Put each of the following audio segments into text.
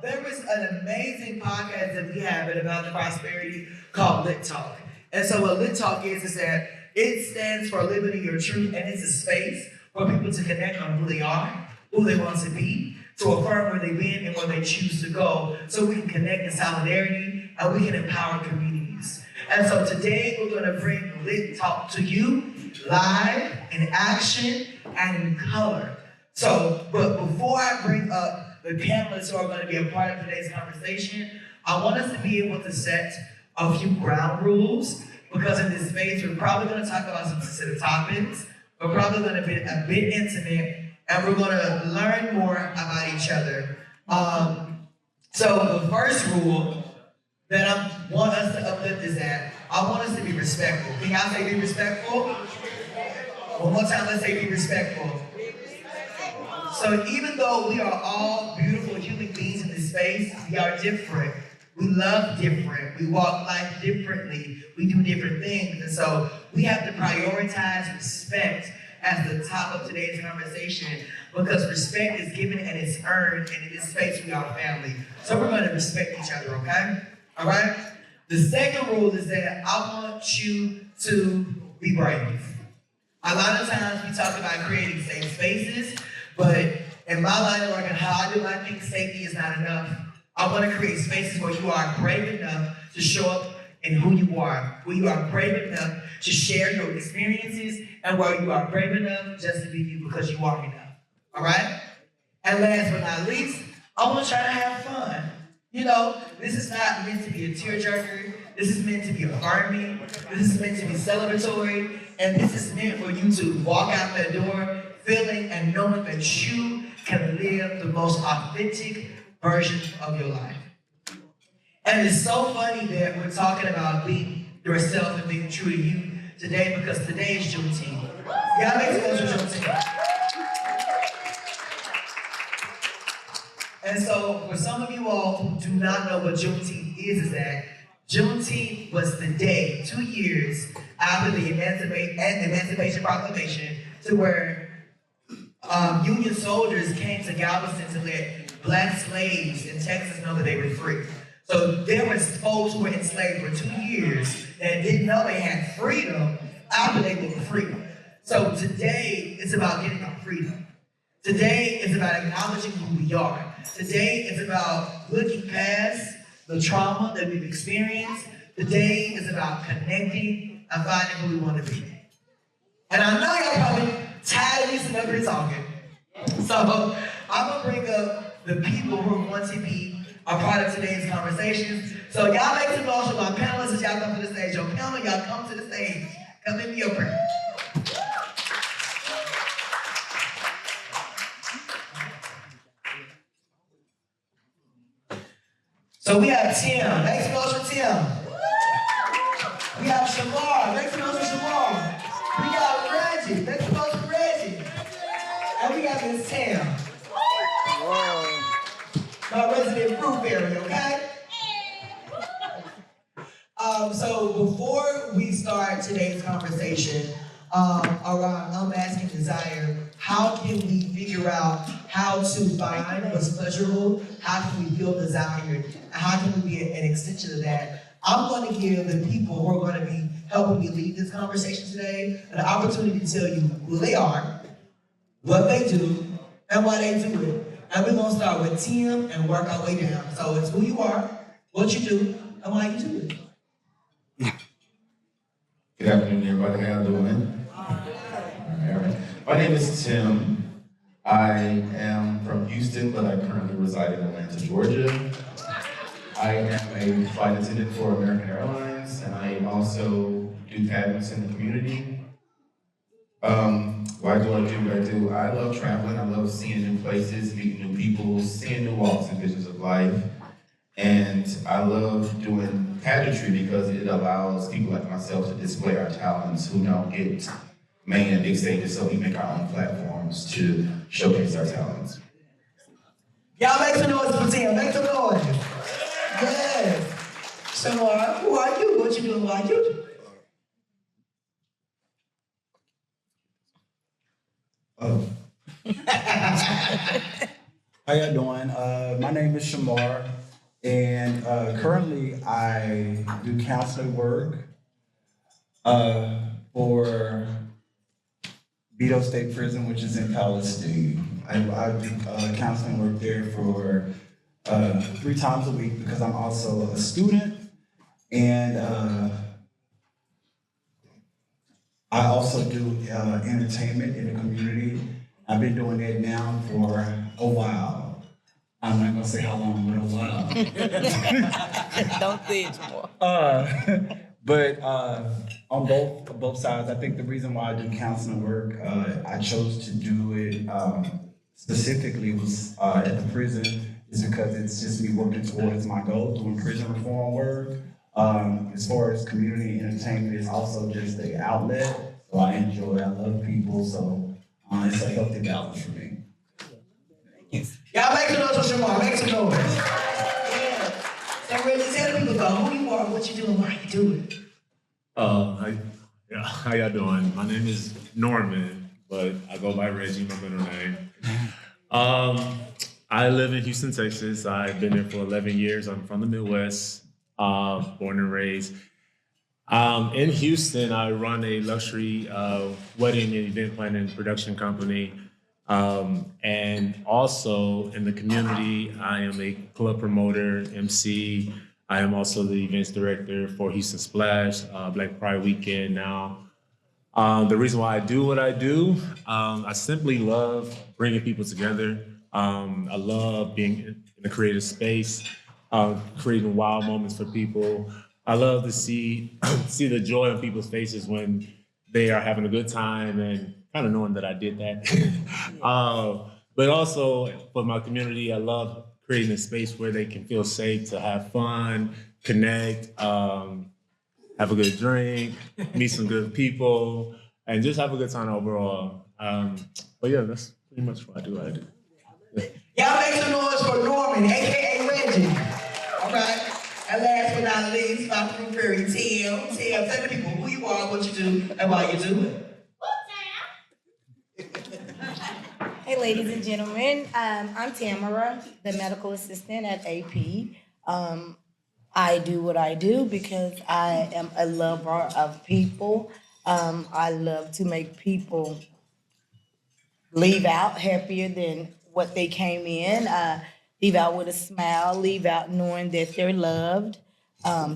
there was an amazing podcast that we have about the prosperity called Lit Talk. And so what Lit Talk is that it stands for living in your truth, and it's a space for people to connect on who they are, who they want to be, to affirm where they've been and where they choose to go, so we can connect in solidarity and we can empower communities. And so today we're going to bring Lit Talk to you live, in action, and in color. So, but before I bring up the panelists who are going to be a part of today's conversation, I want us to be able to set a few ground rules, because in this space we're probably going to talk about some specific topics. We're probably going to be a bit intimate, and we're going to learn more about each other. So the first rule that I want us to uplift is that I want us to be respectful. Can y'all say be respectful? One more time, let's say be respectful. So even though we are all beautiful human beings in this space, we are different. We love different. We walk life differently. We do different things. And so we have to prioritize respect as the top of today's conversation, because respect is given and it's earned, and in this space we are family. So we're going to respect each other, okay? All right? The second rule is that I want you to be brave. A lot of times we talk about creating safe spaces, but in my line of work and how I do my things, safety is not enough. I want to create spaces where you are brave enough to show up in who you are brave enough to share your experiences, and where you are brave enough just to be you because you are enough. All right? And last but not least, I want y'all to have fun. You know, this is not meant to be a tearjerker. This is meant to be affirming. This is meant to be celebratory. And this is meant for you to walk out that door feeling and knowing that you can live the most authentic version of your life. And it's so funny that we're talking about being yourself and being true to you today, because today is Juneteenth. Y'all make some noise for Juneteenth. And so, for some of you all who do not know what Juneteenth is that Juneteenth was the day, 2 years after the Emancipation Proclamation, to where Union soldiers came to Galveston to let Black slaves in Texas know that they were free. So there were folks who were enslaved for 2 years that didn't know they had freedom after they were free. So today, it's about getting our freedom. Today is about acknowledging who we are. Today is about looking past the trauma that we've experienced. Today is about connecting and finding who we want to be. And I know y'all probably tired of listening to me talking. So I'm going to bring up the people who want to be a part of today's conversations. So y'all make some noise for my panelists as y'all come to the stage. Your panel, y'all come to the stage. Come give me your prayer. So we have Tim. Make some noise for Tim. We have Shamar. Make some noise for Shamar. We got Reggie. Make some noise for Reggie. And we got Miss Tim. My resident fruit fairy, okay? So before we start today's conversation around unmasking desire, how can we figure out how to find what's pleasurable? How can we feel desired? How can we be an extension of that? I'm going to give the people who are going to be helping me lead this conversation today an opportunity to tell you who they are, what they do, and why they do it. And we're going to start with Tim and work our way down. So it's who you are, what you do, and why you do it. Good afternoon, everybody. How y'all doing? All right. My name is Tim. I am from Houston, but I currently reside in Atlanta, Georgia. I am a flight attendant for American Airlines, and I also do cabins in the community. Why do I do what I do? I love traveling. I love seeing new places, meeting new people, seeing new walks and visions of life. And I love doing pageantry because it allows people like myself to display our talents who don't get main and big stages, so we make our own platforms to showcase our talents. Y'all make some noise for Tim. Make some noise. Yes. So, who are you? What you doing? Why you do? Oh. How y'all doing? My name is Shamar, and currently I do counseling work for Beto State Prison, which is in Palestine. I do counseling work there for 3 times a week because I'm also a student, and I also do entertainment in the community. I've been doing that now for a while. I'm not gonna say how long, but a while. Don't say it more. But on both sides, I think the reason why I do counseling work, I chose to do it specifically was at the prison, is because it's just me working towards my goal, doing prison reform work. As far as community entertainment, it's also just the outlet. So I enjoy it. I love people, so it's a healthy balance for me. Y'all make some noise for Shamar, make some noise. Yeah. So really tell people about who you are, what you do, and why you do it. How y'all doing? My name is Norman, but I go by Reggie, my middle name. I live in Houston, Texas. I've been there for 11 years. I'm from the Midwest, born and raised. In Houston, I run a luxury wedding and event planning production company. And also in the community, I am a club promoter, MC. I am also the events director for Houston Splash, Black Pride Weekend now. The reason why I do what I do, I simply love bringing people together. I love being in a creative space, creating wild moments for people. I love to see the joy on people's faces when they are having a good time and kind of knowing that I did that. But also for my community, I love creating a space where they can feel safe to have fun, connect, have a good drink, meet some good people, and just have a good time overall. But yeah, that's pretty much what I do. Y'all make some noise for Norman, aka Reggie. All right. And last but not least, my fruit fairy, Tim. Tell the people who you are, what you do, and why you do it. Hey, ladies and gentlemen, I'm Tamara, the medical assistant at AP. I do what I do because I am a lover of people. I love to make people leave out happier than what they came in, leave out with a smile, leave out knowing that they're loved.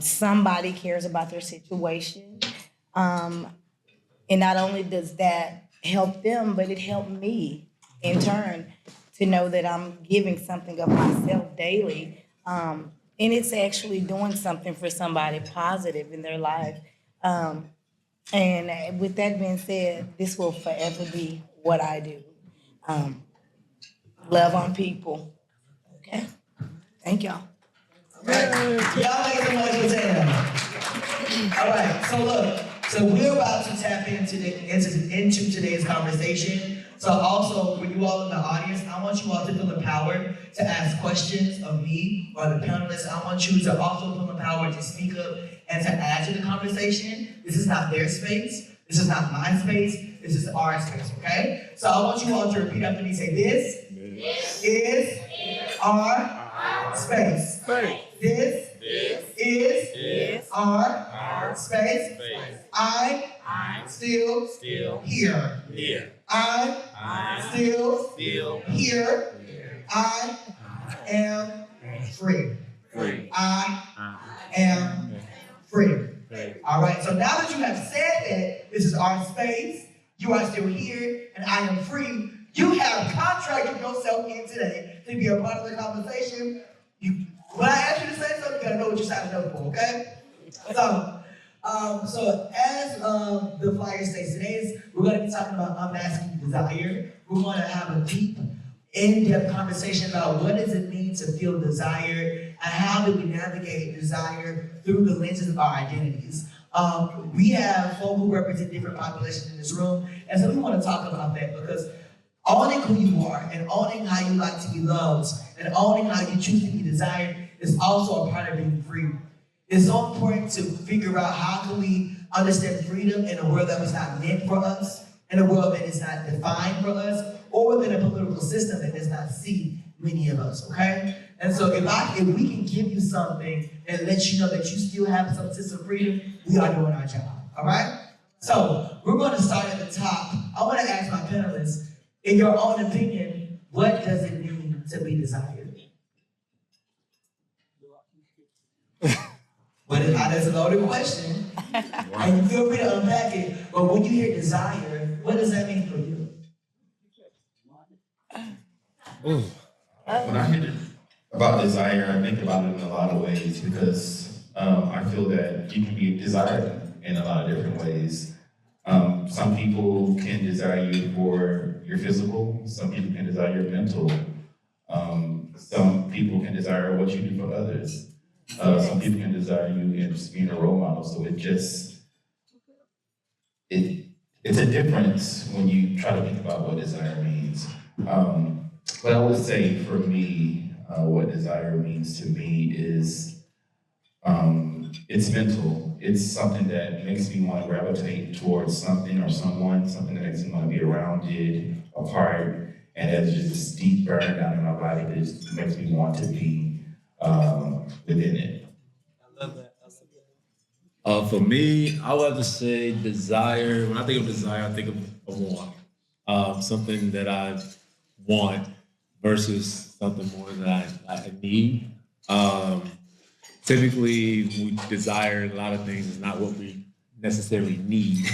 Somebody cares about their situation. And not only does that help them, but it helped me in turn to know that I'm giving something of myself daily. And it's actually doing something for somebody positive in their life. And with that being said, this will forever be what I do. Love on people. Okay? Thank y'all. Right. Y'all make some noise for Tam. All right, so look, so we're about to tap into today's conversation. So also, for you all in the audience, I want you all to feel empowered to ask questions of me or the panelists. I want you to also feel empowered to speak up and to add to the conversation. This is not their space. This is not my space. This is our space, okay? So I want you all to repeat after me. Say, this is our space. This is our space. I'm still here. I'm still here. I am free. I am free. All right, so now that you have said that this is our space, you are still here, and I am free, you have contracted yourself in today to be a part of the conversation. When I ask you to say something, you gotta know what you're signing up for, okay? So as the flyer states today, we're gonna be talking about unmasking desire. We're gonna have a deep, in-depth conversation about what does it mean to feel desire and how do we navigate desire through the lenses of our identities. We have folk who represent different populations in this room, and so we want to talk about that because owning who you are and owning how you like to be loved and owning how you choose to be desired is also a part of being free. It's so important to figure out how can we understand freedom in a world that was not meant for us, in a world that is not defined for us, or within a political system that does not see many of us, okay? And so if we can give you something and let you know that you still have some sense of freedom, we are doing our job, all right? So we're going to start at the top. I want to ask my panelists, in your own opinion, what does it mean to be desired? That's a loaded question. And you feel free to unpack it. But when you hear desire, what does that mean for you? When I hear about desire, I think about it in a lot of ways because I feel that you can be desired in a lot of different ways. Some people can desire you for your physical, some people can desire your mental, some people can desire what you do for others. Some people can desire you in just being a role model. So it's a difference when you try to think about what desire means. But I would say for me, what desire means to me is it's mental. It's something that makes me want to gravitate towards something or someone, something that makes me want to be around it, a part, and there's just this deep burn down in my body that just makes me want to be within it. For me, I would have to say desire. When I think of desire, I think of a want. Something that I want versus something more that I need. Typically, we desire a lot of things is not what we necessarily need,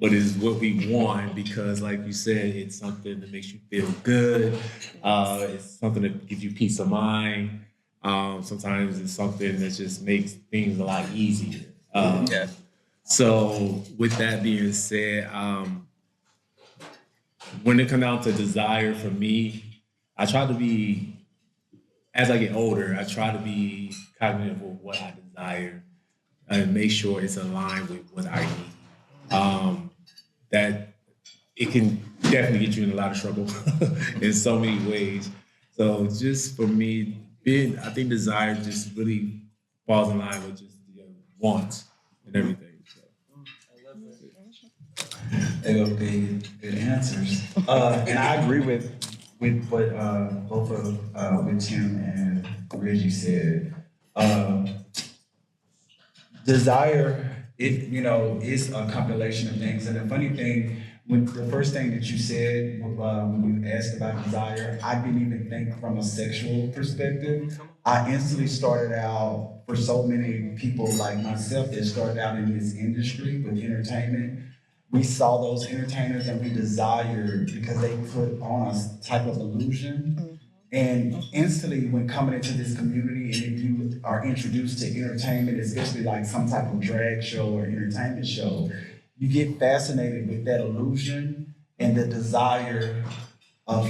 but is what we want because, like you said, it's something that makes you feel good. It's something that gives you peace of mind. Sometimes it's something that just makes things a lot easier. So with that being said, when it comes down to desire for me, I try to be, as I get older, I try to be cognitive of what I desire and make sure it's aligned with what I need. That it can definitely get you in a lot of trouble in so many ways. So just for me, I think desire just really falls in line with just the wants and everything. So. They were good answers. And I agree with what both of with Tim and Reggie said. Desire, is a compilation of things. And the funny thing, when the first thing that you said when you asked about desire, I didn't even think from a sexual perspective. I instantly started out for so many people like myself that started out in this industry with entertainment. We saw those entertainers and we desired because they put on a type of illusion. And instantly, when coming into this community, and if you are introduced to entertainment, especially like some type of drag show or entertainment show, you get fascinated with that illusion and the desire of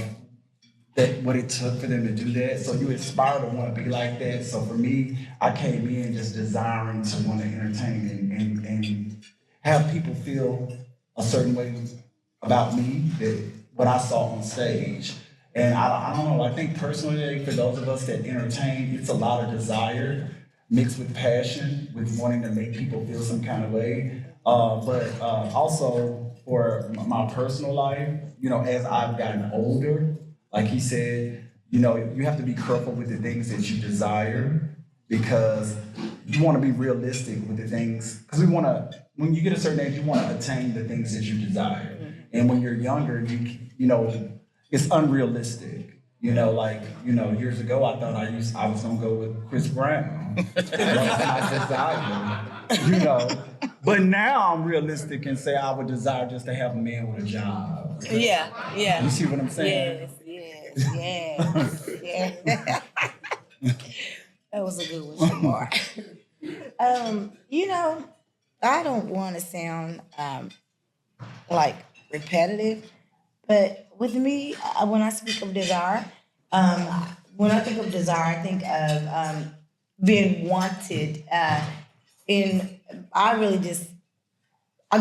that what it took for them to do that. So you aspire to want to be like that. So for me, I came in just desiring to want to entertain and have people feel a certain way about me that what I saw on stage. And I don't know, I think personally, for those of us that entertain, it's a lot of desire mixed with passion, with wanting to make people feel some kind of way. But also for my personal life, as I've gotten older, like he said, you have to be careful with the things that you desire because you want to be realistic with the things, because when you get a certain age, you want to attain the things that you desire. And when you're younger, it's unrealistic. Years ago, I thought I was gonna go with Chris Brown. That was my desire, But now I'm realistic and say I would desire just to have a man with a job. Yeah. You see what I'm saying? Yes. That was a good one, Shamar. I don't want to sound like repetitive, but with me, when I speak of desire, when I think of desire, I think of being wanted. I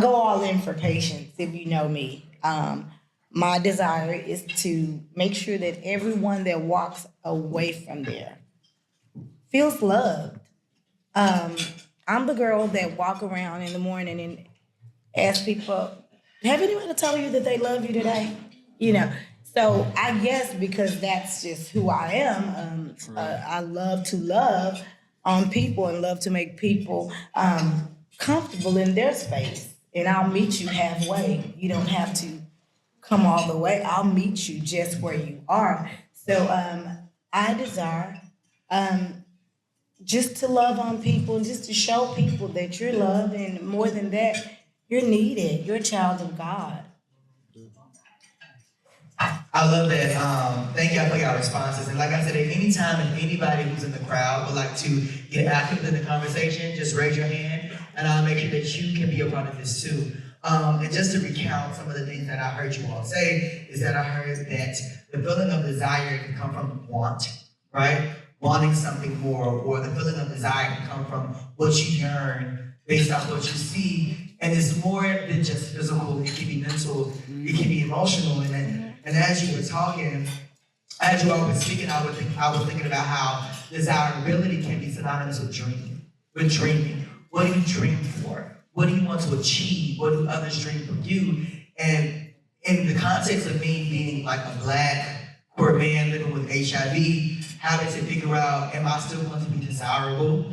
go all in for patience, if you know me. My desire is to make sure that everyone that walks away from there feels loved. I'm the girl that walk around in the morning and ask people, have anyone told you that they love you today? So I guess because that's just who I am, I love to love on people and love to make people comfortable in their space. And I'll meet you halfway. You don't have to come all the way. I'll meet you just where you are. So I desire just to love on people and just to show people that you're loved, and more than that, you're needed. You're a child of God. I love that. Thank y'all for your responses. And like I said, at any time, if anybody who's in the crowd would like to get active in the conversation, just raise your hand, and I'll make sure that you can be a part of this too. And just to recount some of the things that I heard you all say, is that I heard that the feeling of desire can come from want, right? Wanting something more, or the feeling of desire can come from what you yearn based off what you see. And it's more than just physical, it can be mental, it can be emotional. And as you were talking, as you all were speaking, I was thinking about how desirability can be synonymous with dreaming. With dreaming. What do you dream for? What do you want to achieve? What do others dream from you? And in the context of me being like a Black queer man living with HIV, having to figure out, am I still going to be desirable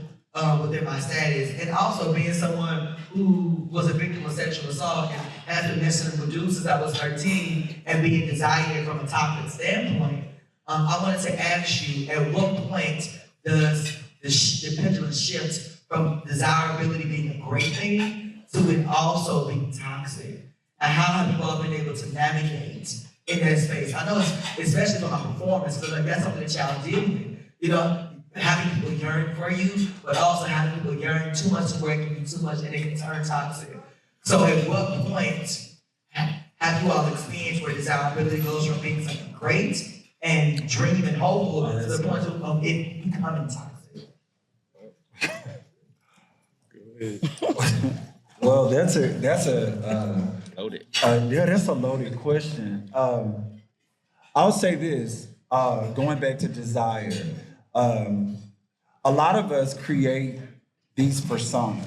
within my status? And also being someone who was a victim of sexual assault and has been mentioning abuse since I was 13 and being desired from a toxic standpoint, I wanted to ask you, at what point does the pendulum shift from desirability being a great thing to it also being toxic? And how have you all been able to navigate in that space? I know especially for my performance, because like that's something that y'all deal with. You know, having people yearn for you, but also having people yearn too much to where it can be too much and it can turn toxic. So at what point have you all experienced where desirability goes from being something great and dream and hopeful to the point of it becoming toxic? Well, that's a Loaded. yeah, that's a loaded question. I'll say this, going back to desire, a lot of us create these personas.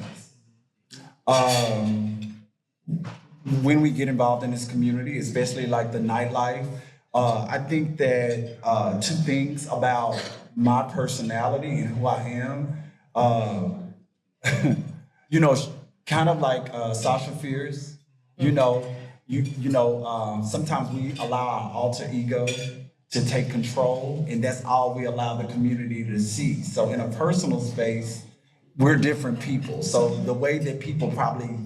When we get involved in this community, especially like the nightlife, I think that two things about my personality and who I am, you know, kind of like Sasha Fierce, you know, sometimes we allow our alter ego to take control, and that's all we allow the community to see. So in a personal space, we're different people. So the way that people probably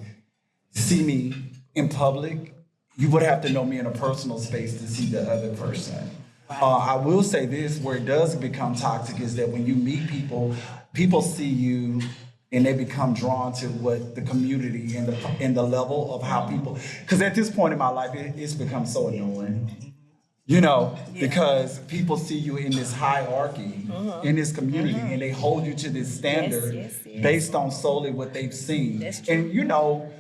see me in public, you would have to know me in a personal space to see the other person. I will say this, where it does become toxic is that when you meet people, people see you and they become drawn to what the community and the level of how people, because at this point in my life, it's become so annoying. You know, because people see you in this hierarchy, in this community, and they hold you to this standard Yes. based on solely what they've seen. That's true. And you know,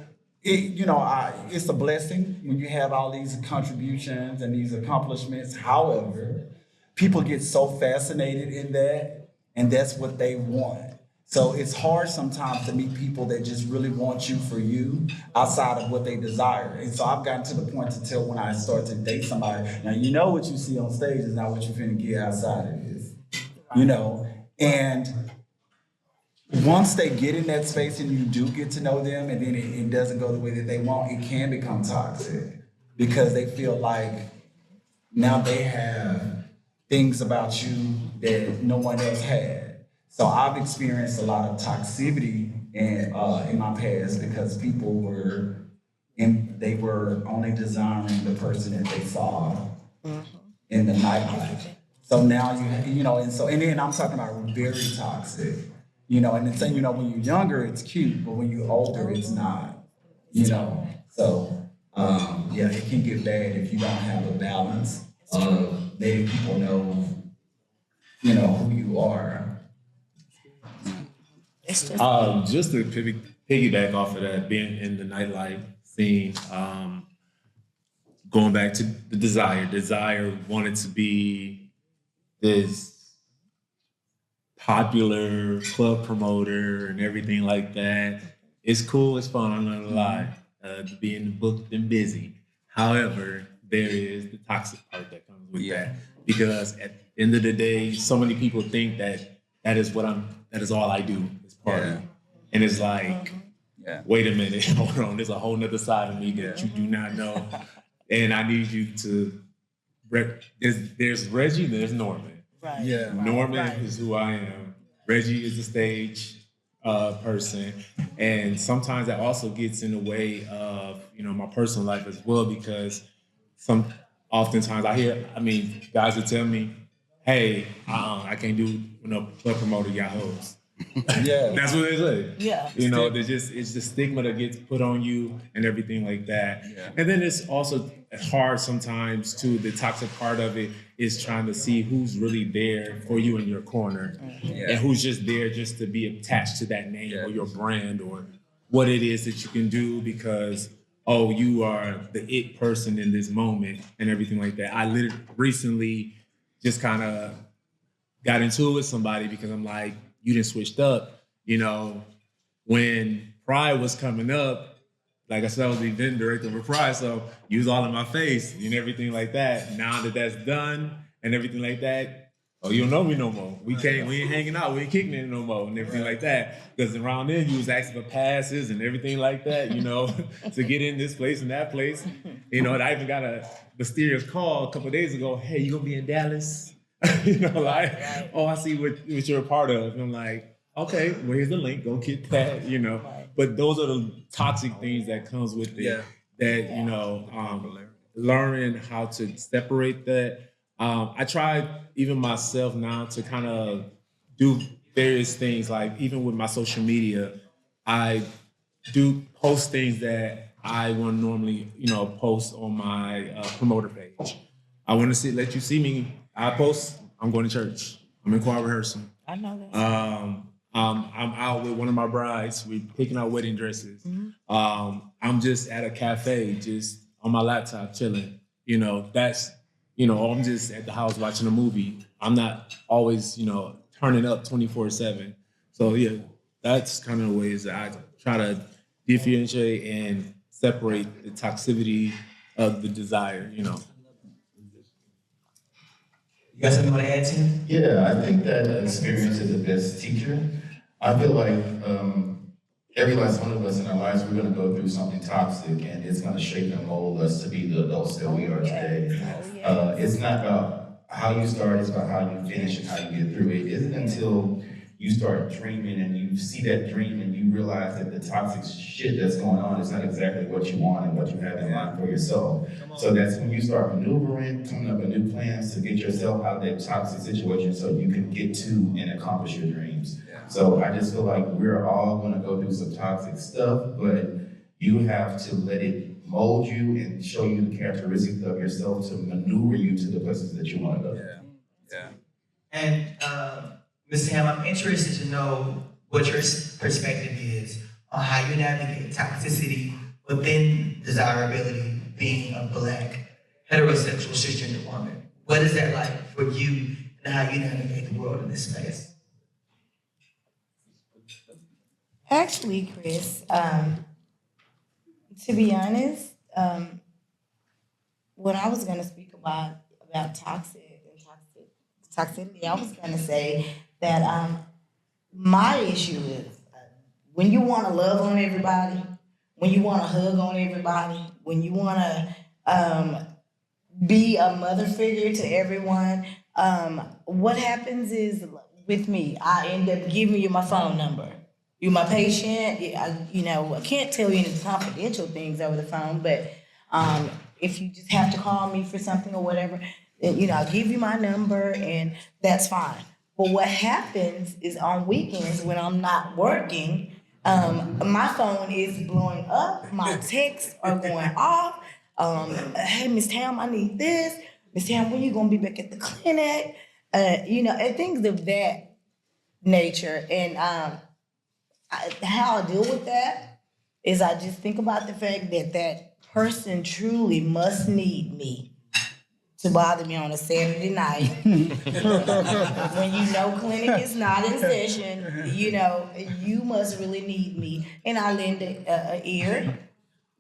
it's a blessing when you have all these contributions and these accomplishments. However, people get so fascinated in that, and that's what they want. So it's hard sometimes to meet people that just really want you for you outside of what they desire. And so I've gotten to the point to tell when I start to date somebody, now you know what you see on stage is not what you're finna get outside of this, you know? And once they get in that space and you do get to know them and then it doesn't go the way that they want, it can become toxic because they feel like now they have things about you that no one else had. So I've experienced a lot of toxicity in my past because people were only desiring the person that they saw in the nightlife. So now and then I'm talking about very toxic, you know, and it's saying, you know, when you're younger, it's cute, but when you're older, it's not, you know. So yeah, it can get bad if you don't have a balance of letting people know, you know, who you are. Just to piggyback off of that, being in the nightlife scene, going back to the desire wanted to be this popular club promoter and everything like that. It's cool, it's fun, I'm not gonna lie, being booked and busy. However, there is the toxic part that comes with that. Because at the end of the day, so many people think that is all I do is party. Yeah. And it's like, Yeah. wait a minute, hold on, there's a whole nother side of me that you do not know. And I need you to, there's Reggie, there's Norman. Right. Yeah. Norman Right. is who I am. Reggie is the stage person. And sometimes that also gets in the way of, my personal life as well, because oftentimes guys will tell me, hey, I can't do club promoter, y'all hoes. Yeah. That's what they say. Yeah. It's the stigma that gets put on you and everything like that. Yeah. And then it's also hard sometimes too. The toxic part of it is trying to see who's really there for you in your corner, Yeah. and who's just there just to be attached to that name Yeah. or your brand or what it is that you can do because, oh, you are the it person in this moment and everything like that. I literally recently just kind of got into it with somebody because I'm like, you done switched up. When Pride was coming up, like I said, I was the event director for Pride, so you was all in my face and everything like that. Now that that's done and everything like that, oh, you don't know me no more. We ain't hanging out, we ain't kicking it no more and everything like that. Because around then, you was asking for passes and everything like that, to get in this place and that place. And I even got a mysterious call a couple of days ago. Hey, you gonna be in Dallas? Right. Oh, I see what you're a part of. And I'm like, okay, well, here's the link. Go get that, But those are the toxic things that comes with it. Yeah. That, learning how to separate that. I try even myself now to kind of do various things. Like even with my social media, I do post things that I wouldn't normally, post on my promoter page. I want to let you see me. I post, I'm going to church. I'm in choir rehearsal. I know that. I'm out with one of my brides. We're picking out wedding dresses. I'm just at a cafe, just on my laptop, chilling. That's, I'm just at the house watching a movie. I'm not always, turning up 24/7. So yeah, that's kind of the ways that I try to differentiate and separate the toxicity of the desire, You got something you want to add to? Yeah, I think that experience is the best teacher. I feel like every last one of us in our lives, we're going to go through something toxic, and it's going to shape and mold us to be the adults that we are today. It's not about how you start, it's about how you finish and how you get through it. It isn't until you start dreaming and you see that dream and you realize that the toxic shit that's going on is not exactly what you want and what you have in mind for yourself. So that's when you start maneuvering, coming up with new plans to get yourself out of that toxic situation so you can get to and accomplish your dreams. So I just feel like we're all gonna go through some toxic stuff, but you have to let it mold you and show you the characteristics of yourself to maneuver you to the places that you wanna go. Yeah. And Ms. Ham, I'm interested to know what your perspective is on how you navigate toxicity within desirability, being a Black, heterosexual, cisgender woman. What is that like for you and how you navigate the world in this space? Actually, Chris, to be honest, when I was going to speak about toxicity, I was going to say that my issue is when you want to love on everybody, when you want to hug on everybody, when you want to be a mother figure to everyone, what happens is with me, I end up giving you my phone number. You're my patient. I can't tell you any confidential things over the phone, but if you just have to call me for something or whatever, then, I'll give you my number and that's fine. But what happens is on weekends when I'm not working, my phone is blowing up, my texts are going off. Hey, Miss Tam, I need this. Miss Tam, when you gonna be back at the clinic? And things of that nature. And how I deal with that is I just think about the fact that that person truly must need me to bother me on a Saturday night. When clinic is not in session, you must really need me. And I lend an ear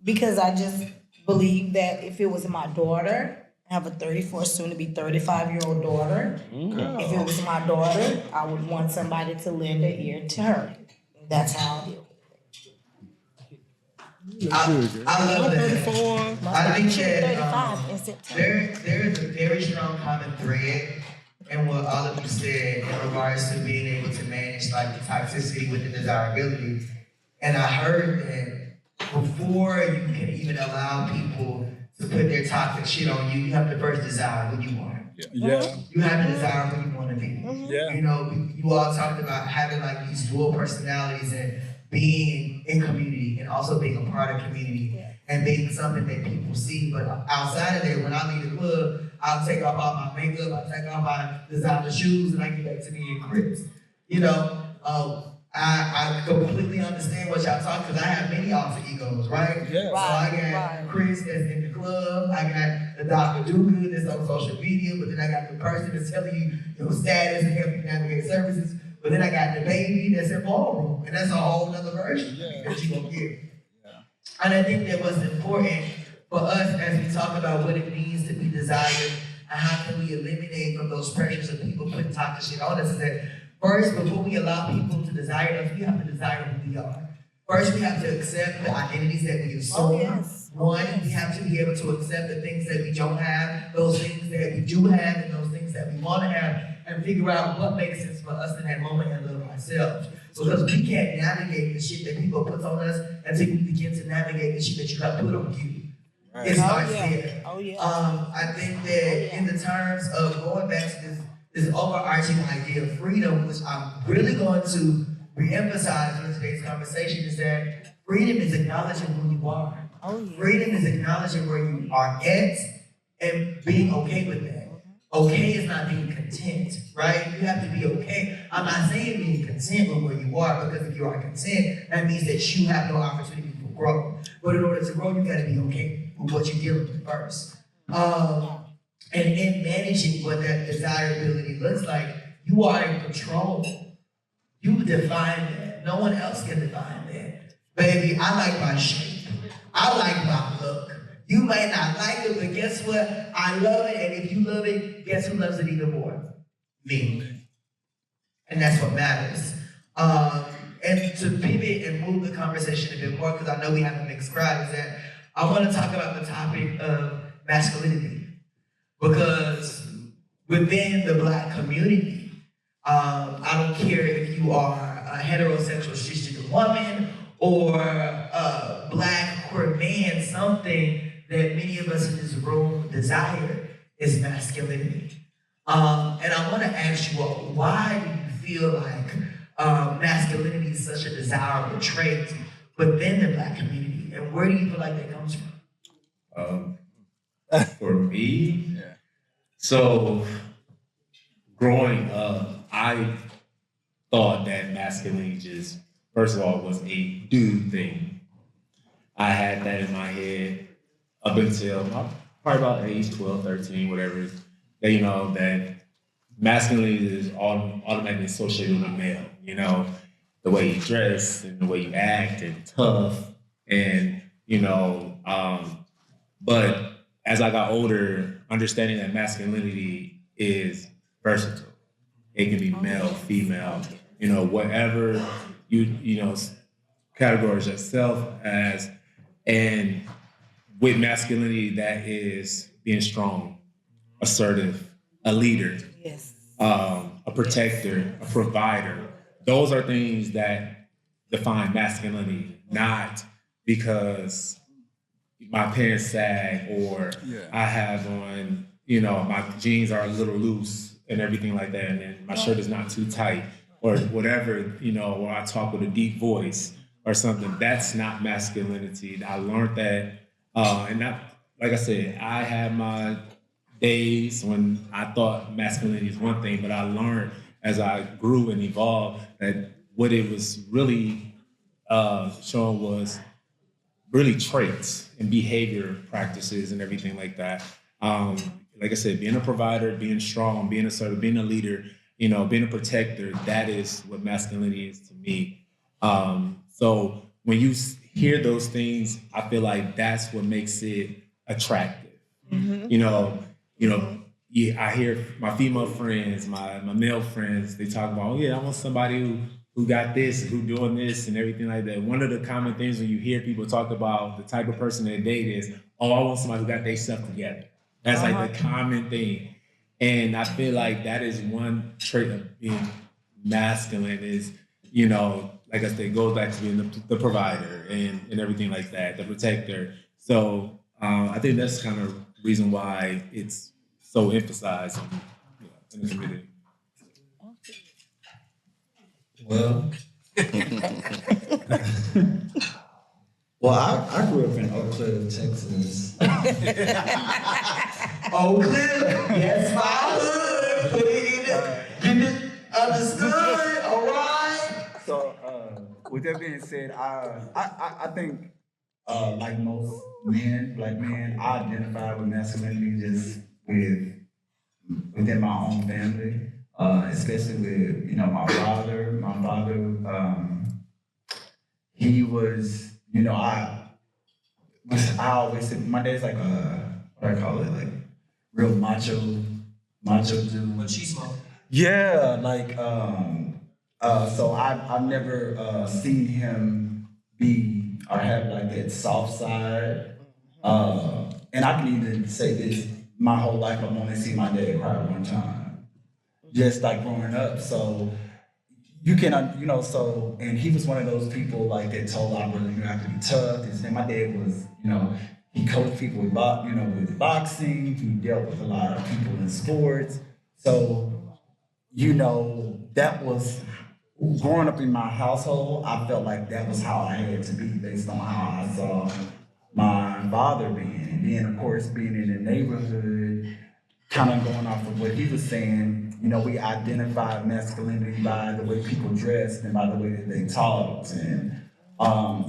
because I just believe that if it was my daughter, I have a 34, soon to be 35-year-old daughter. If it was my daughter, I would want somebody to lend an ear to her. That's how I deal. I love that. I think She'll be that 35 in September. there is a very strong common thread in what all of you said in regards to being able to manage like the toxicity with the desirability. And I heard that before you can even allow people to put their toxic shit on you, you have to first desire who you are. Yeah. You have to desire who you want to be. Yeah. You know, you all talked about having like these dual personalities and being in community and also being a part of community and being something that people see. But outside of that, when I leave the club, I'll take off all my makeup, I'll take off my designer shoes, and I get back to being Chris. You know, I completely understand what y'all talk because I have many alter egos, right? Yeah. So I got Chris that's in the club, I got the Dr. Do-Good that's on social media, but then I got the person that's telling you your status and helping you navigate services. But then I got the baby that's in ballroom, and that's a whole nother version that you gonna get. And I think that what's important for us as we talk about what it means to be desired and how can we eliminate from those pressures of people putting toxic shit on us is that first, before we allow people to desire us, we have to desire who we are. First, we have to accept the identities that we assume. One, we have to be able to accept the things that we don't have, those things that we do have, and those things that we want to have, and figure out what makes sense for us in that moment and love ourselves. Because we can't navigate the shit that people put on us until we begin to navigate the shit that you have put on you. It starts there. I think that in the terms of going back to this overarching idea of freedom, which I'm really going to reemphasize in today's conversation, is that freedom is acknowledging who you are. Freedom is acknowledging where you are at and being okay with that. Okay is not being content, right? You have to be okay. I'm not saying being content with where you are, because if you are content, that means that you have no opportunity for growth. But in order to grow, you gotta be okay with what you're dealing with first. And in managing what that desirability looks like, you are in control. You define that. No one else can define that. Baby, I like my shape. I like my look. You may not like it, but guess what? I love it, and if you love it, guess who loves it even more? Me. And that's what matters. And to pivot and move the conversation a bit more, because I know we have a mixed crowd, is that I want to talk about the topic of masculinity. Because within the Black community, I don't care if you are a heterosexual cisgender woman or a Black queer man, something that many of us in this room desire is masculinity. And I want to ask you all, why do you feel like masculinity is such a desirable trait within the Black community? And where do you feel like that comes from? For me, so growing up, I thought that masculinity just, first of all, was a dude thing. I had that in my head up until probably about age 12, 13, whatever, that, you know, that masculinity is automatically associated with a male, you know, the way you dress and the way you act and tough and, you know, but as I got older, understanding that masculinity is versatile. It can be male, female, you know, whatever you know, categorize yourself as. And with masculinity, that is being strong, assertive, a leader, a protector, a provider. Those are things that define masculinity, not because my pants sag or I have on, you know, my jeans are a little loose and everything like that, and then my shirt is not too tight or whatever, you know, or I talk with a deep voice or something. That's not masculinity. I learned that, and not, like I said, I had my days when I thought masculinity is one thing, but I learned as I grew and evolved that what it was really showing was really traits and behavior practices and everything like that. Like I said, being a provider, being strong, being assertive, being a leader, you know, being a protector, that is what masculinity is to me. So when you hear those things, I feel like that's what makes it attractive. Mm-hmm. Yeah, I hear my female friends, my male friends, they talk about, oh yeah, I want somebody who got this, who doing this and everything like that. One of the common things when you hear people talk about the type of person they date is, oh, I want somebody who got their stuff together. That's like the common thing. And I feel like that is one trait of being masculine is, like I said, goes back to being the provider and everything like that, the protector. So I think that's kind of the reason why it's so emphasized in the community. Well, I grew up in Oak Cliff, Texas. Oak Cliff, yes, my hood. Put it understood, all right? So, with that being said, I think, like most men, black men, I identify with masculinity just within my own family, especially with, my father. My father, he was, I always said, my dad's like, what I call it, like, real macho dude. Machismo. Yeah, like so I've never seen him be or have like that soft side. And I can even say this, my whole life I've only seen my dad cry one time. Just like growing up. So you can, and he was one of those people like that told our brother, you have to be tough. And my dad was, he coached people with boxing, he dealt with a lot of people in sports. So that was growing up in my household. I felt like that was how I had to be based on how I saw my father being. And then, of course, being in the neighborhood, kind of going off of what he was saying, we identified masculinity by the way people dressed and by the way that they talked. And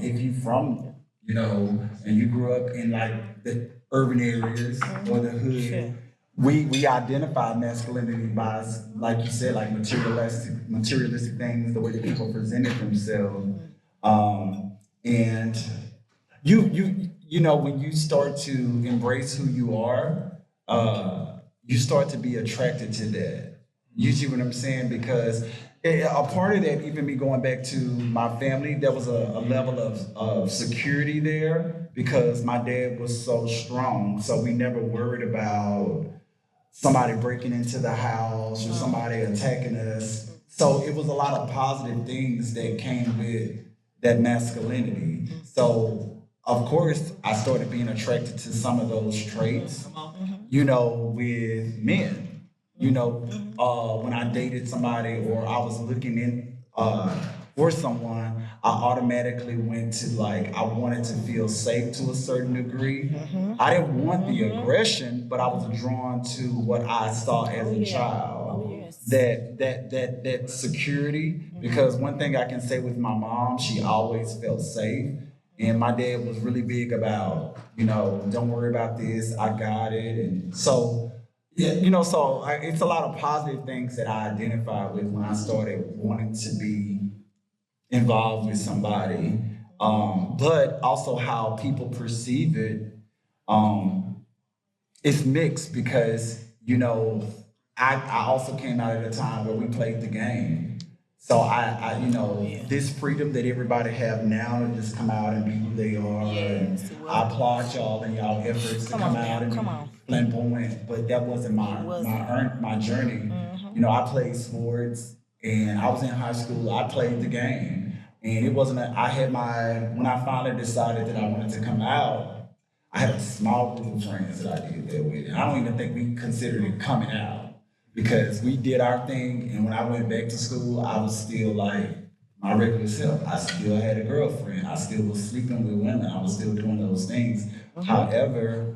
if you from, and you grew up in like the urban areas or the hood, Sure. we identify masculinity by, like you said, like materialistic things, the way that people presented themselves. And when you start to embrace who you are, you start to be attracted to that. You see what I'm saying? Because a part of that, even me going back to my family, there was a level of security there because my dad was so strong. So we never worried about somebody breaking into the house or somebody attacking us. So it was a lot of positive things that came with that masculinity. So of course I started being attracted to some of those traits, with men. When I dated somebody or I was looking in for someone, I automatically went to like, I wanted to feel safe to a certain degree. I didn't want the aggression, but I was drawn to what I saw as a child. That security, because one thing I can say with my mom, she always felt safe. And my dad was really big about, don't worry about this, I got it. And so, it's a lot of positive things that I identified with when I started wanting to be involved with somebody. But also how people perceive it, it's mixed because, I also came out at a time where we played the game. So this freedom that everybody have now to just come out and be who they are. Yes, And well, I applaud y'all and y'all efforts to Come come on, out and come be on. flamboyant, but that wasn't my journey. I played sports and I was in high school, I played the game. And it wasn't, when I finally decided that I wanted to come out, I had a small group of friends that I did that with. And I don't even think we considered it coming out because we did our thing. And when I went back to school, I was still like my regular self. I still had a girlfriend. I still was sleeping with women. I was still doing those things. However,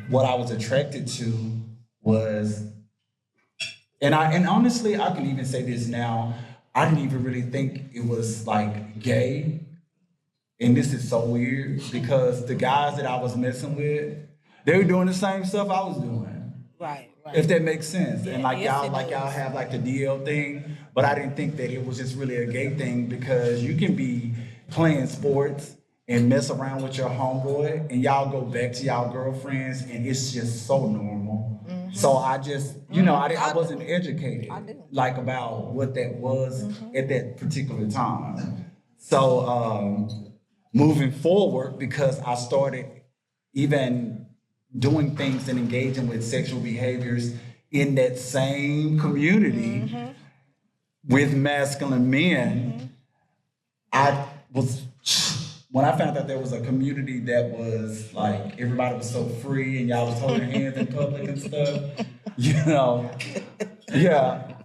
what I was attracted to was, and honestly, I can even say this now, I didn't even really think it was like gay. And this is so weird because the guys that I was messing with, they were doing the same stuff I was doing. Right. If that makes sense. Yeah, And like yes, y'all it does. have like the DL thing, but I didn't think that it was just really a gay thing because you can be playing sports and mess around with your homeboy and y'all go back to y'all girlfriends and it's just so normal. So I just, I wasn't educated like about what that was at that particular time. So moving forward, because I started even doing things and engaging with sexual behaviors in that same community with masculine men, when I found out there was a community that was like, everybody was so free and y'all was holding hands in public and stuff, yeah,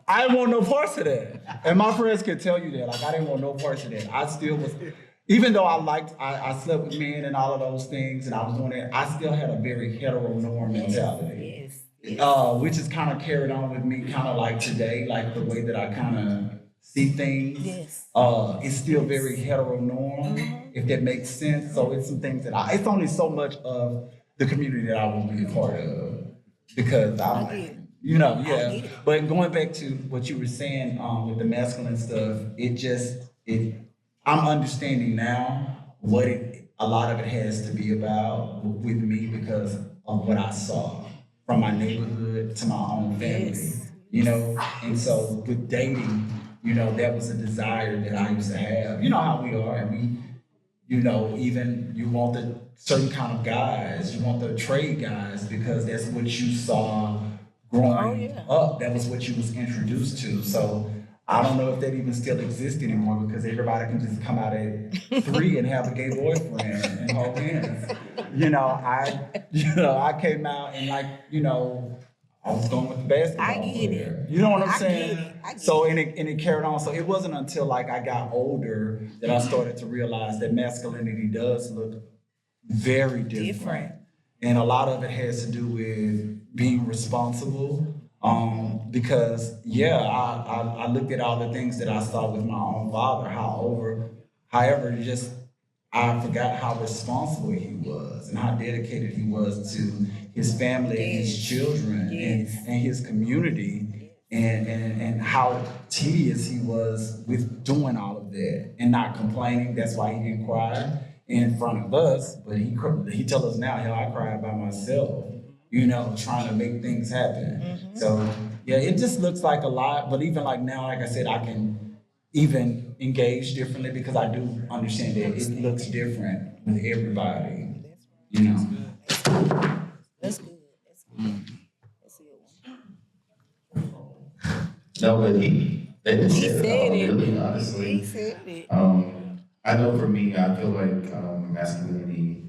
I didn't want no parts of that. And my friends could tell you that, like, I didn't want no parts of that. I still was, even though I slept with men and all of those things and I was doing that, I still had a very hetero-norm mentality. Which is kind of carried on with me kind of like today, like the way that I kind of see things. It's still very hetero-norm, if that makes sense. So it's some things that it's only so much of the community that I will be a part of because But going back to what you were saying with the masculine stuff, I'm understanding now what a lot of it has to be about with me because of what I saw from my neighborhood to my own family, and so with dating, that was a desire that I used to have. You know how we are, and we, even you want the certain kind of guys, you want the trade guys because that's what you saw growing up. That was what you was introduced to. So I don't know if that even still exists anymore because everybody can just come out at 3 and have a gay boyfriend and hold hands. I came out and I was going with the basketball. I get it. player. You know what I'm saying? I get it. So and it carried on. So it wasn't until I got older that I started to realize that masculinity does look very different. And a lot of it has to do with being responsible. Because I looked at all the things that I saw with my own father, however, I forgot how responsible he was and how dedicated he was to his family and his children and his community and how tedious he was with doing all of that and not complaining. That's why he didn't cry in front of us, but he tell us now, hell, I cried by myself, trying to make things happen. So yeah, it just looks like a lot, but even like now, like I said, I can even engage differently because I do understand that it looks different with everybody, That's good. That's a good one. No, but they just He said said it all, it. really, honestly. He said it. I know for me, I feel like masculinity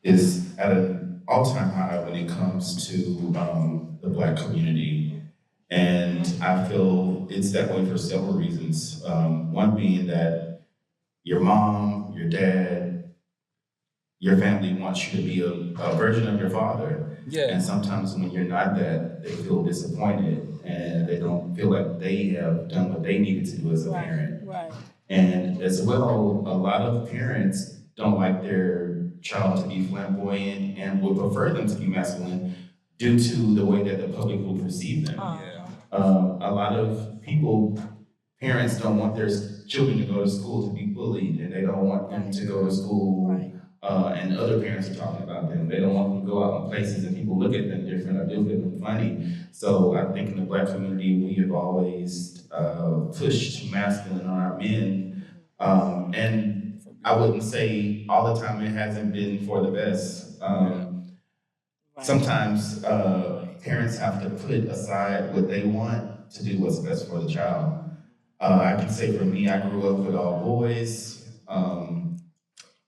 is at an all-time high when it comes to the Black community. And I feel it's that way for several reasons. One being that your mom, your dad, your family wants you to be a version of your father. Yeah. And sometimes when you're not that, they feel disappointed and they don't feel like they have done what they needed to do as a parent. Right. And as well, a lot of parents don't like their child to be flamboyant and would prefer them to be masculine due to the way that the public will perceive them. A lot of parents don't want their children to go to school to be bullied, and they don't want them to go to school, and other parents are talking about them. They don't want them to go out in places and people look at them different or they look at them funny. So I think in the Black community, we have always pushed masculine on our men. And I wouldn't say all the time it hasn't been for the best. Sometimes parents have to put aside what they want to do what's best for the child. I can say for me, I grew up with all boys.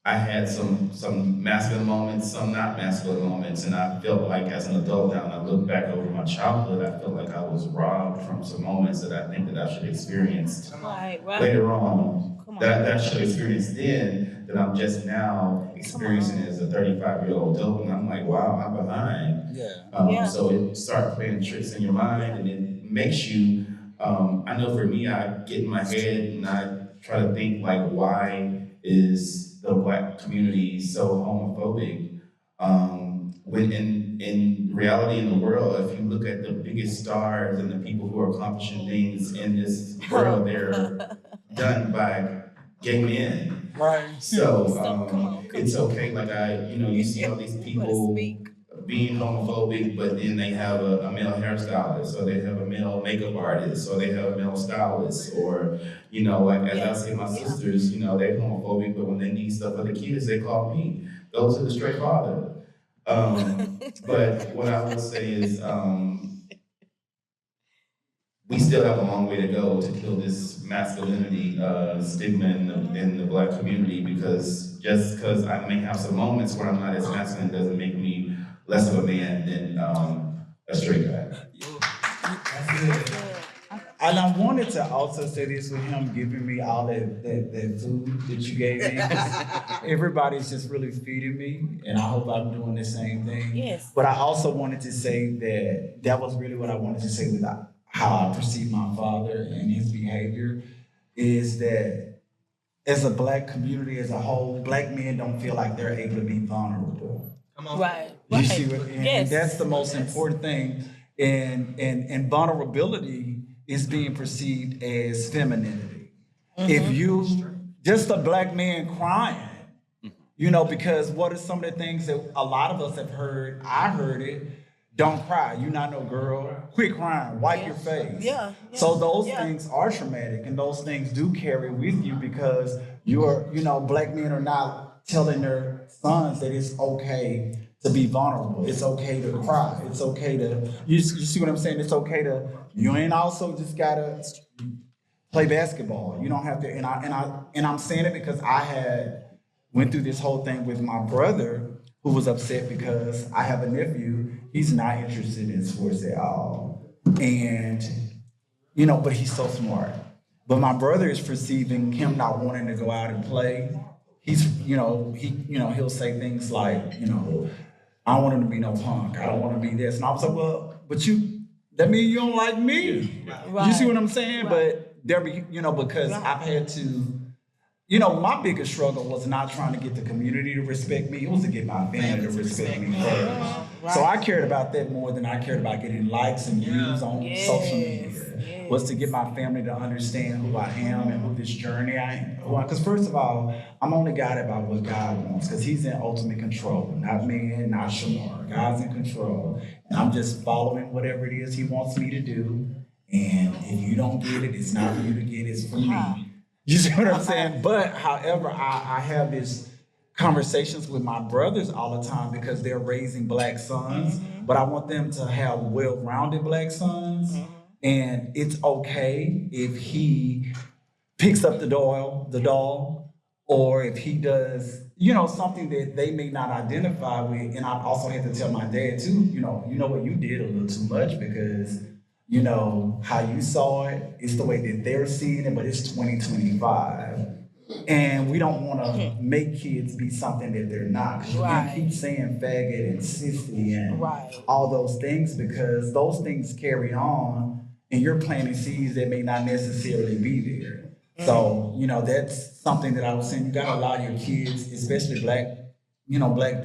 I had some masculine moments, some not masculine moments, and I felt like as an adult now, when I look back over my childhood, I felt like I was robbed from some moments that I think that I should have experienced later on. That I should have experienced then, that I'm just now experiencing as a 35-year-old adult, and I'm like, wow, I'm behind. So it starts playing tricks in your mind, and it makes you. I know for me, I get in my head and I try to think like, why is the Black community so homophobic? When in reality in the world, if you look at the biggest stars and the people who are accomplishing things in this world, they're done by gay men. Right. So Come on. it's okay. Like you see all these people being homophobic, but then they have a male hairstylist, or they have a male makeup artist, or they have a male stylist, or like as I say, my sisters, they're homophobic, but when they need stuff for the kids, they call me. Those are the straight father. But what I will say is, we still have a long way to go to kill this masculinity stigma in the Black community, because just because I may have some moments where I'm not as masculine doesn't make me less of a man than a straight guy. And I wanted to also say this with him giving me all that food that you gave me. Everybody's just really feeding me, and I hope I'm doing the same thing. Yes. But I also wanted to say that was really what I wanted to say with how I perceive my father and his behavior, is that as a Black community as a whole, Black men don't feel like they're able to be vulnerable. Right. You see what, and Yes. that's the most important thing. And vulnerability is being perceived as femininity. If you just a Black man crying, because what are some of the things that a lot of us have heard? I heard it. Don't cry. You're not no girl. Quit crying. Wipe your face. Yeah. So those things are traumatic, and those things do carry with you, because Black men are not telling their sons that it's okay to be vulnerable. It's okay to cry. It's okay to, you see what I'm saying? It's okay to, you ain't also just gotta play basketball. You don't have to, and I'm saying it because I went through this whole thing with my brother, who was upset because I have a nephew. He's not interested in sports at all. And, but he's so smart. But my brother is perceiving him not wanting to go out and play. He's, he'll say things like, I don't want him to be no punk. I don't want to be this. And I was like, well, but that means you don't like me. Right. You see what I'm saying? Right. But there be, because I've had to, my biggest struggle was not trying to get the community to respect me. It was to get my family to respect me first. Right. So I cared about that more than I cared about getting likes and views on social media. Yes. Was to get my family to understand who I am and who this journey I am. Because first of all, I'm only guided by what God wants, because He's in ultimate control. Not me and not Shamar. God's in control. And I'm just following whatever it is He wants me to do. And if you don't get it, it's not for you to get, it's for me. You see what I'm saying? But however, I have these conversations with my brothers all the time, because they're raising Black sons, but I want them to have well-rounded Black sons. And it's okay if he picks up the doll, or if he does, something that they may not identify with. And I also had to tell my dad too, you know what, you did a little too much, because how you saw it, it's the way that they're seeing it, but it's 2025. And we don't want to make kids be something that they're not. 'Cause you can't keep saying faggot and sissy and all those things, because those things carry on, and you're planting seeds that may not necessarily be there. So, that's something that I was saying. You gotta allow your kids, especially Black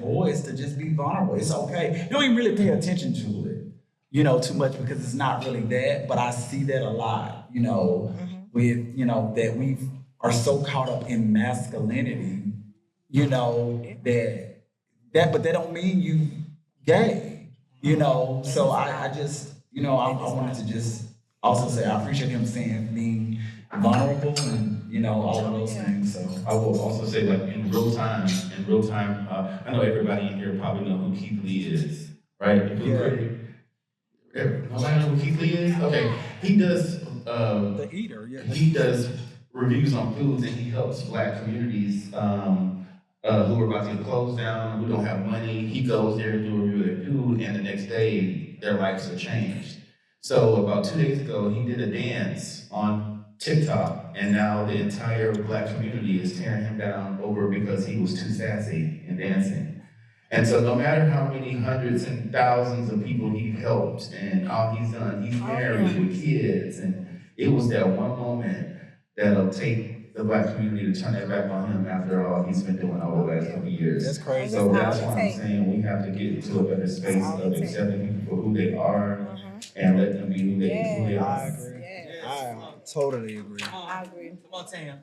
boys, to just be vulnerable. It's okay. You don't even really pay attention to it, too much, because it's not really that. But I see that a lot, with, that we are so caught up in masculinity, but that don't mean you gay, So I just, I wanted to just also say I appreciate him saying being vulnerable and, all of those things. So I will also say, like, in real time, I know everybody in here probably know who Keith Lee is, right? Nobody know who Keith Lee is? Okay. He does the eater, he does reviews on foods, and he helps Black communities who are about to get closed down, who don't have money. He goes there and do a review of their food, and the next day their lives are changed. So about 2 days ago, he did a dance on TikTok, and now the entire Black community is tearing him down over because he was too sassy in dancing. And so no matter how many hundreds and thousands of people he's helped and all he's done, he's married with kids, and it was that one moment that'll take the Black community to turn their back on him after all he's been doing over the last couple of years. That's crazy. So that's why I'm saying we have to get into a better space of accepting people for who they are and let them be who they are. I agree. I totally agree. I agree. Come on, Tam.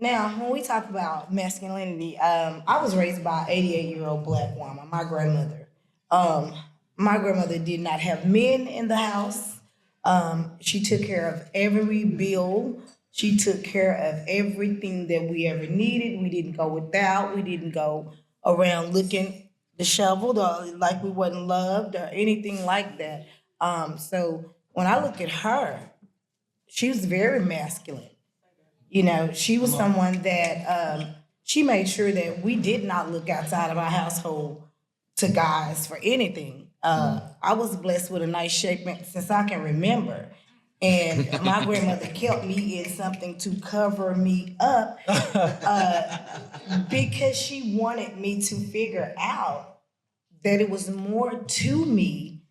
Now, when we talk about masculinity, I was raised by an 88-year-old black woman, my grandmother. My grandmother did not have men in the house. She took care of every bill. She took care of everything that we ever needed. We didn't go without. We didn't go around looking disheveled or like we wasn't loved or anything like that. So when I look at her, she was very masculine. You know, she was someone that she made sure that we did not look outside of our household to guys for anything. I was blessed with a nice shape since I can remember. And my grandmother kept me in something to cover me up because she wanted me to figure out that it was more to me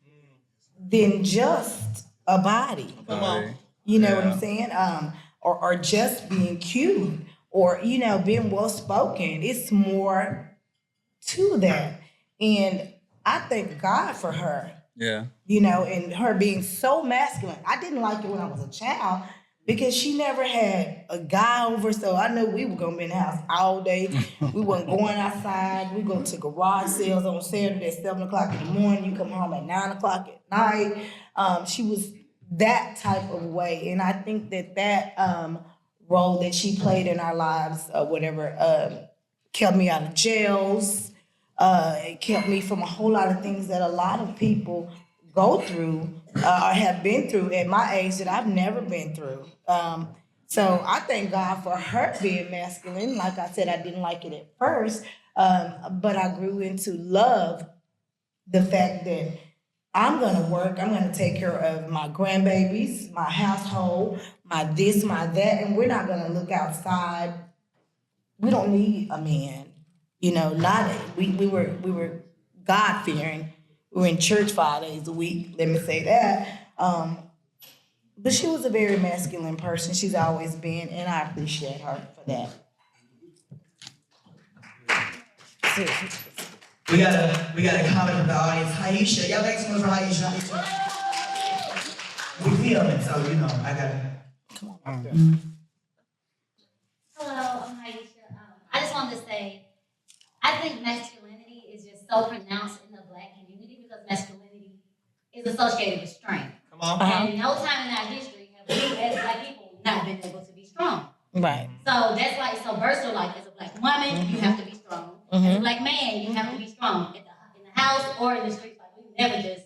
than just a body. Come on. You know what I'm saying? Or just being cute or, you know, being well spoken. It's more to that. And I thank God for her. Yeah. You know, and her being so masculine. I didn't like it when I was a child because she never had a guy over, so I knew we were gonna be in the house all day. We weren't going outside. We go to garage sales on Saturday at 7 o'clock in the morning. You come home at 9 o'clock at night. She was that type of way, and I think that role that she played in our lives, or whatever, kept me out of jails. It kept me from a whole lot of things that a lot of people go through or have been through at my age that I've never been through. So I thank God for her being masculine. Like I said, I didn't like it at first, but I grew into love the fact that I'm gonna work, I'm gonna take care of my grandbabies, my household, my this, my that, and we're not gonna look outside. We don't need a man. You know, we were God fearing. We were in church 5 days a week. Let me say that. But she was a very masculine person. She's always been, and I appreciate her for that. We got a comment from the audience. Aisha, y'all make some noise for Aisha. We filming, so you know, I gotta. Hello, I'm Aisha. I just wanted to say, I think masculinity is just so pronounced in the Black community because masculinity is associated with strength. Come on. And no time in our history have we as Black people not been able to be strong. Right. So that's why it's so versatile. Like as a Black woman, you have to be strong. As a Black man, you have to be strong in the house or in the streets. Like we've never just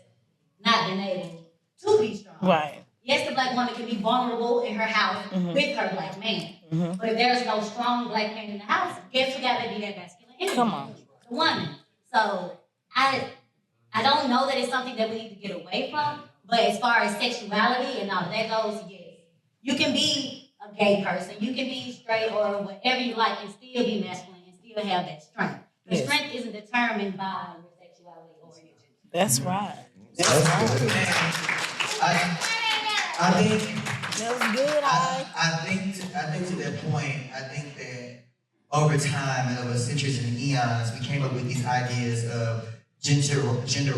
not been able to be strong. Right. Yes, the Black woman can be vulnerable in her house with her Black man. But if there's no strong Black man in the house, guess who got to be that masculine energy? Come on. The woman. So I don't know that it's something that we need to get away from, but as far as sexuality and all that goes, yes. You can be a gay person, you can be straight or whatever you like and still be masculine and still have that strength. The strength isn't determined by your sexuality or your gender. That's right. I think That was good, I think to that point, I think that over time and over centuries and eons, we came up with these ideas of gender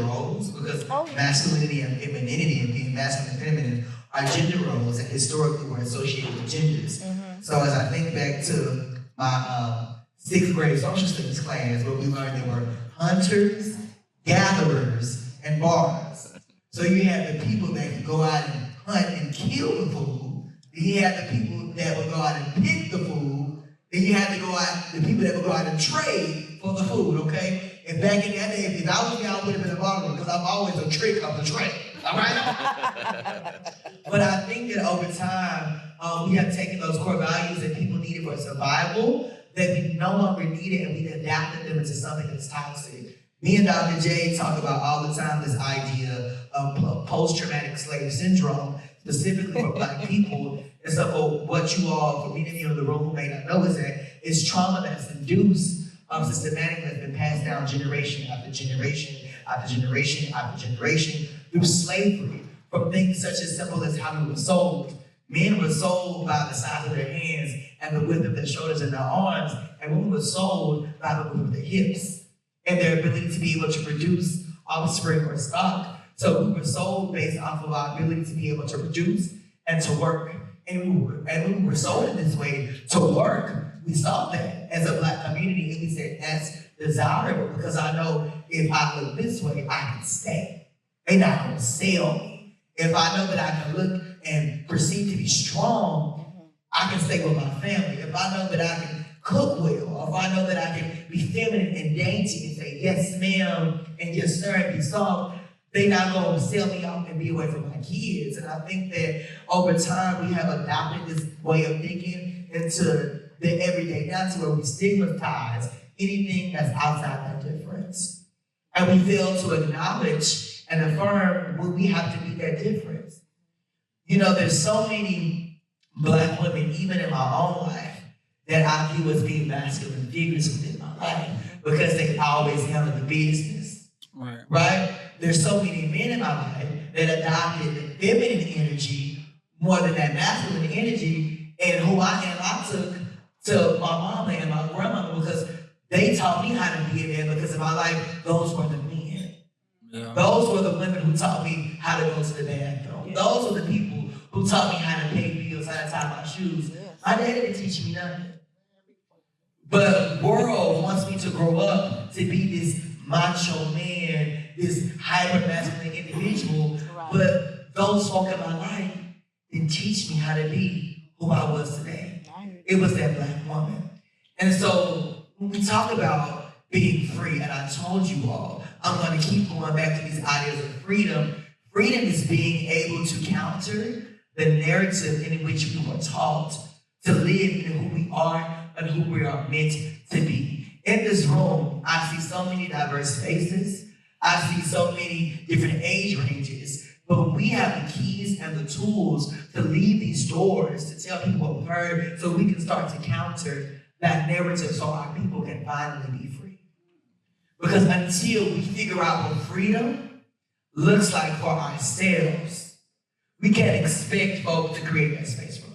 roles because masculinity and femininity and being masculine and feminine are gender roles that historically were associated with genders. So as I think back to my 6th grade social studies class where we learned there were hunters, gatherers, and bars. So you had the people that could go out and hunt and kill the food. Then you had the people that would go out and pick the food. Then you had to go out, the people that would go out and trade for the food, okay? And back in that day, if I was y'all would have been a barber because I'm always a trick of the trade, all right? But I think that over time, we have taken those core values that people needed for survival that we no longer needed and we've adapted them into something that's toxic. Me and Dr. J talk about all the time this idea of post-traumatic slave syndrome, specifically for Black people. And so for what you all, for many of you in the room who may not know, is that it's trauma that's induced systematically that's been passed down generation after generation after generation after generation through slavery, from things such as simple as how we were sold. Men were sold by the size of their hands and the width of their shoulders and their arms, and women were sold by the width of their hips and their ability to be able to produce offspring or stock. So we were sold based off of our ability to be able to produce and to work. And we were sold in this way to work. we saw that as a Black community, and we said that's desirable because I know if I look this way, I can stay. They're not gonna sell me. If I know that I can look and perceive to be strong, I can stay with my family. If I know that I can cook well, or if I know that I can be feminine and dainty and say yes ma'am and yes sir and be soft, they're not gonna sell me out and be away from my kids. And I think that over time we have adopted this way of thinking into the everyday now to where we stigmatize anything that's outside that difference. And we fail to acknowledge and affirm when we have to be that difference. You know, there's so many Black women, even in my own life, that I view as being masculine figures within my life because they always handle the business. Right? There's so many men in my life that adopted the feminine energy more than that masculine energy, and who I am, I took to my mama and my grandmama because they taught me how to be a man because in my life, those were the men. Yeah. Those were the women who taught me how to go to the bathroom. Yeah. Those were the people who taught me how to pay bills, how to tie my shoes. Yeah. My dad didn't teach me nothing. But world wants me to grow up to be this macho man, this hyper-masculine individual, right. But those folk in my life didn't teach me how to be who I was today. It was that Black woman. And so when we talk about being free, and I told you all, I'm gonna keep going back to these ideas of freedom. Freedom is being able to counter the narrative in which we were taught to live in who we are and who we are meant to be. In this room, I see so many diverse faces. I see so many different age ranges, but we have the keys and the tools to leave these doors, to tell people what we've heard, so we can start to counter that narrative so our people can finally be free. Because until we figure out what freedom looks like for ourselves, we can't expect folks to create that space for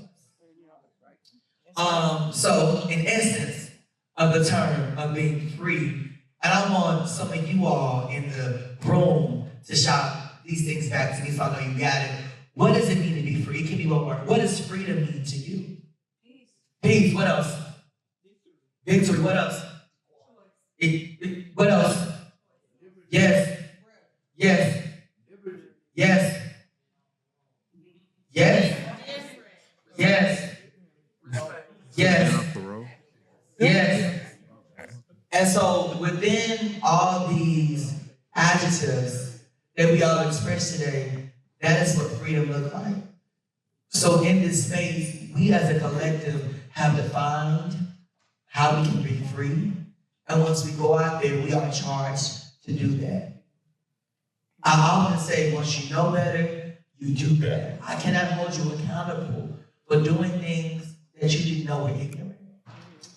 us. So in essence of the term of being free, and I want some of you all in the room to shout these things back to me so I know you got it. What does it mean to be free? It can be one word. What does freedom mean to you? Peace. Peace. What else? Victory. What else? What else? Yes. Yes. Yes. Yes. Yes. Yes. Yes. And so within all these adjectives that we all express today, that is what freedom looks like. So in this space, we as a collective have defined how we can be free. And once we go out there, we are charged to do that. I often say, once you know better, you do better. I cannot hold you accountable for doing things that you didn't know were ignorant.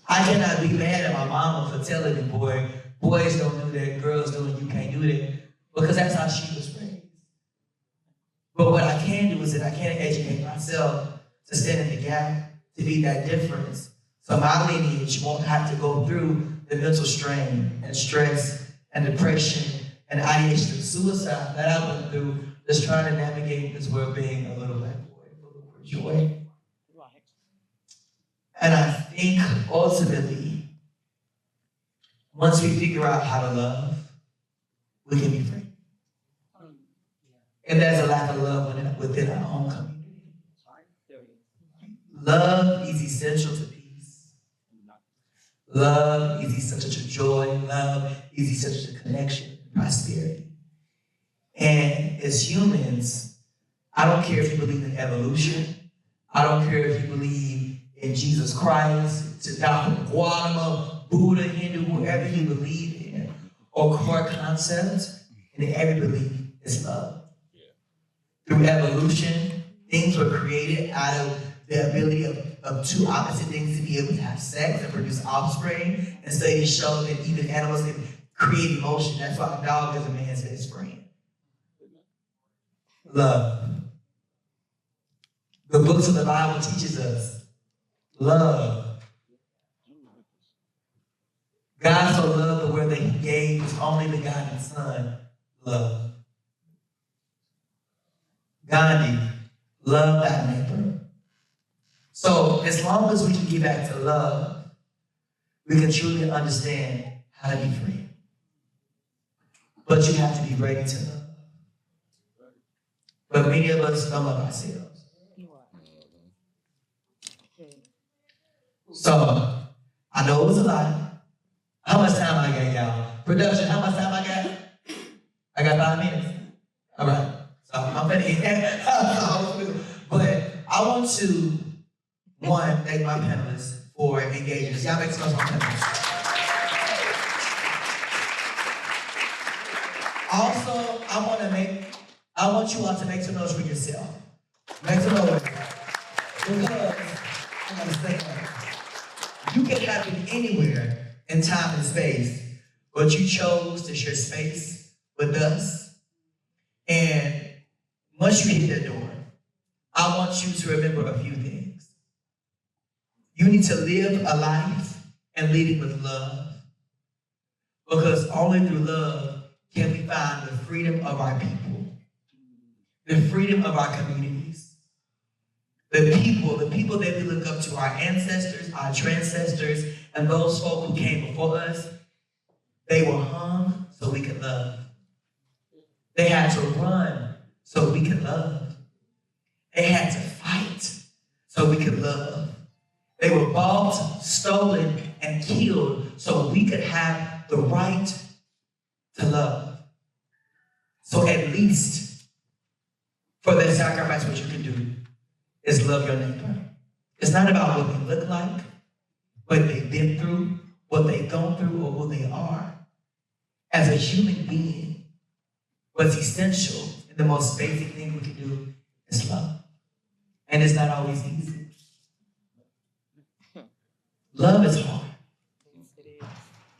I cannot be mad at my mama for telling me, boys don't do that, girls do it, you can't do that, because that's how she was raised. But what I can do is that I can educate myself to stand in the gap, to be that difference, so my lineage won't have to go through the mental strain and stress and depression and ideation of suicide that I went through just trying to navigate this world being a little Black boy, a little joy. And I think ultimately, once we figure out how to love, we can be free. And there's a lack of love within our own community. Love is essential to peace. Love is essential to joy. Love is essential to connection and prosperity. And as humans, I don't care if you believe in evolution. I don't care if you believe in Jesus Christ, to Dr. Guadama, Buddha, Hindu, whoever you believe in, or core concepts, and every belief is love. Yeah. Through evolution, things were created out of the ability of two opposite things to be able to have sex and produce offspring, and studies show that even animals can create emotion. That's why a dog is a man's best friend. Love. The books of the Bible teaches us love. God so loved the world that he gave his only begotten son, love. Gandhi, love thy neighbor. So as long as we can get back to love, we can truly understand how to be free. But you have to be ready to love. But many of us don't love ourselves. So, I know it was a lot. How much time I got, y'all? Production, how much time I got? I got 5 minutes. All right. So I'm gonna but I want to, one, thank my panelists for engaging us. Y'all make some noise for my panelists. Also, I want you all to make some noise for yourself. Make some noise. Because, I'm gonna say that. You can happen anywhere in time and space, but you chose to share space with us. And once you hit that door, I want you to remember a few things. You need to live a life and lead it with love. Because only through love can we find the freedom of our people, the freedom of our communities, the people that we look up to, our ancestors, our transcestors, and those folk who came before us. They were hung so we could love. They had to run so we could love. They had to fight so we could love. They were bought, stolen, and killed so we could have the right to love. So at least for that sacrifice, what you can do is love your neighbor. It's not about what they look like, what they've been through, what they've gone through, or who they are. As a human being, what's essential and the most basic thing we can do is love. And it's not always easy. Love is hard,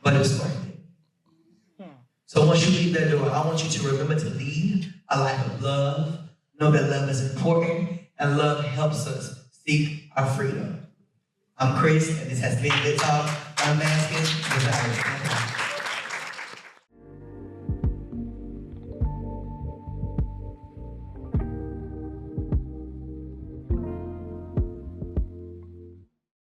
but it's worth it. So once you leave that door, I want you to remember to lead a life of love. Know that love is important, and love helps us seek our freedom. I'm Chris, and this has been L.I.Y.T. Unmasking.